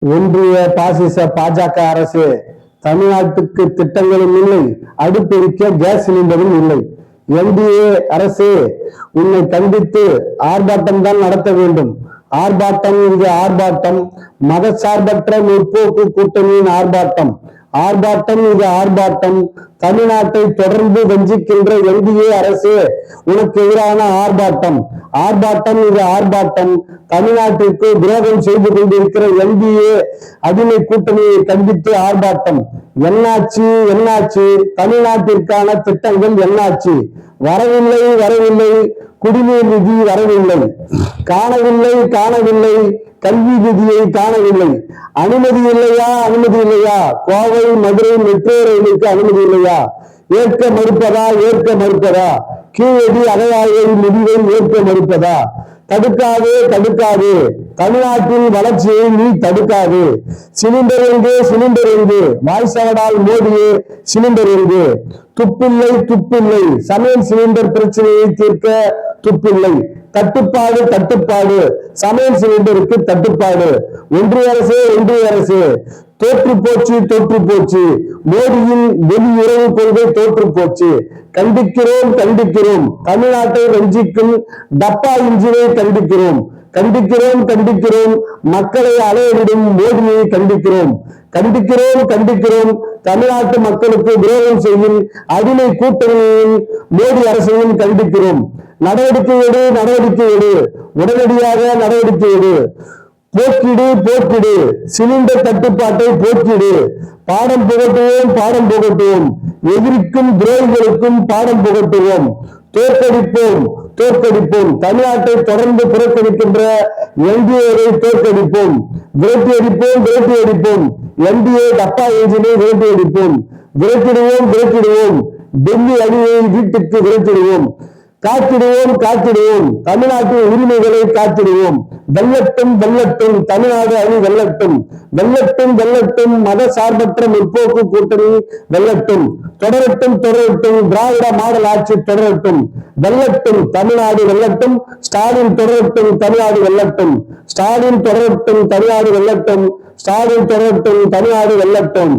ஒன்றிய பாசிச பாஜக அரசு தமிழ்நாட்டுக்கு திட்டங்களும் இல்லை, அடுப்பெரிக்க கேஸ் சிலிண்டரும் இல்லை. என்டிஏ அரசு உன்னை கண்டித்து ஆர்ப்பாட்டம் தான் நடத்த வேண்டும். ஆர்ப்பாட்டம் இது ஆர்ப்பாட்டம், மதசார்பற்ற முற்போக்கு கூட்டணியின் ஆர்ப்பாட்டம். ஆர்ப்பாட்டம் இது ஆர்ப்பாட்டம். தமிழ்நாட்டை தொடர்ந்து வஞ்சிக்கின்ற என்டிஏ அரசு உனக்கு எதிரான ஆர்ப்பாட்டம். ஆர்ப்பாட்டம் இது ஆர்ப்பாட்டம். தமிழ்நாட்டிற்கு துரோகம் செய்து கொண்டிருக்கிற என்டிஏ அடிமை கூட்டணியை கண்டித்து ஆர்ப்பாட்டம். என்னாச்சு என்னாச்சு? தமிழ்நாட்டிற்கான திட்டங்கள் என்னாச்சு? வரவில்லை வரவில்லை. குடிநீர் நிதி வரவில்லை, காணவில்லை காணவில்லை. கல்வி நிதியை காணவில்லை. அனுமதி இல்லையா? அனுமதி இல்லையா? கோவை மதுரை மெட்ரோ ரயிலுக்கு அனுமதி இல்லையா? ஏற்க மறுப்பதா? ஏற்க மறுப்பதா? கீழடி அகழாய்வை முடிவை ஏற்க மறுப்பதா? தடுக்காது தடுக்காது. தமிழ்நாட்டின் வளர்ச்சியை நீ தடுக்காது. சிலிண்டர் எங்கே? சிலிண்டர் எங்கே? வாய்சவடால் மோடியே சிலிண்டர் எங்கே? துப்பில்லை துப்பில்லை. சமையல் சிலிண்டர் பிரச்சனையை தீர்க்க துப்பில்லை. தட்டுப்பாடு தட்டுப்பாடு. சமையல் சிலிண்டருக்கு தட்டுப்பாடு. ஒன்றிய அரசு ஒன்றிய அரசு தோற்று போச்சு தோற்று போச்சு. மோடியின் வெளியுறவு கொள்கை தோற்று போச்சு. கண்டிக்கிறோம் கண்டிக்கிறோம். தமிழ்நாட்டை வஞ்சிக்கும் டப்பா இன்ஜினை கண்டிக்கிறோம் கண்டிக்கிறோம் கண்டிக்கிறோம். மக்களை அலையவிடும் மோடியை கண்டிக்கிறோம் கண்டிக்கிறோம் கண்டிக்கிறோம். தமிழ்நாட்டு மக்களுக்கு துரோகம் செய்யும் அடிமை கூட்டணியையும் மோடி அரசையும் கண்டிக்கிறோம். நடவடிக்கை எடு நடவடிக்கை எடு. உடனடியாக நடவடிக்கை எடு. போக்கிடு போக்கிடு. சிலிண்டர் தட்டுப்பாட்டை போக்கிடு. பாடம் புகட்டுவோம் பாடம் புகட்டுவோம். எதிரிக்கும் துரோகிகளுக்கும் பாடம் புகட்டுவோம். தோற்கடிப்போம் தோற்கடிப்போம். தமிழ்நாட்டை தொடர்ந்து புறக்கணிக்கின்ற என்டிஏவை தோற்கடிப்போம். விரட்டி அடிப்போம் விரட்டி அடிப்போம். என்டிஏ டப்பா என்ஜினை விரட்டி அடிப்போம். விரட்டிடுவோம் விரட்டிடுவோம். டெல்லி அணியை வீட்டுக்கு விரட்டிடுவோம். காத்திடுவோம் காத்திடுவோம். தமிழ்நாட்டின் உரிமைகளை காத்திடுவோம். வெல்லட்டும் வெல்லட்டும். தமிழ்நாடு அணி வெல்லட்டும் வெல்லட்டும் வெல்லட்டும். மத சார்பற்ற முற்போக்கு கூட்டணி வெல்லட்டும். தொடரட்டும் தொடரட்டும். திராவிட மாடல் ஆட்சி தொடரட்டும். வெல்லட்டும் தமிழ்நாடு வெல்லட்டும். ஸ்டாலின் தொடரட்டும் தமிழ்நாடு வெல்லட்டும். ஸ்டாலின் தொடரட்டும் தமிழ்நாடு வெல்லட்டும். ஸ்டாலின் தொடரட்டும் தமிழ்நாடு வெல்லட்டும்.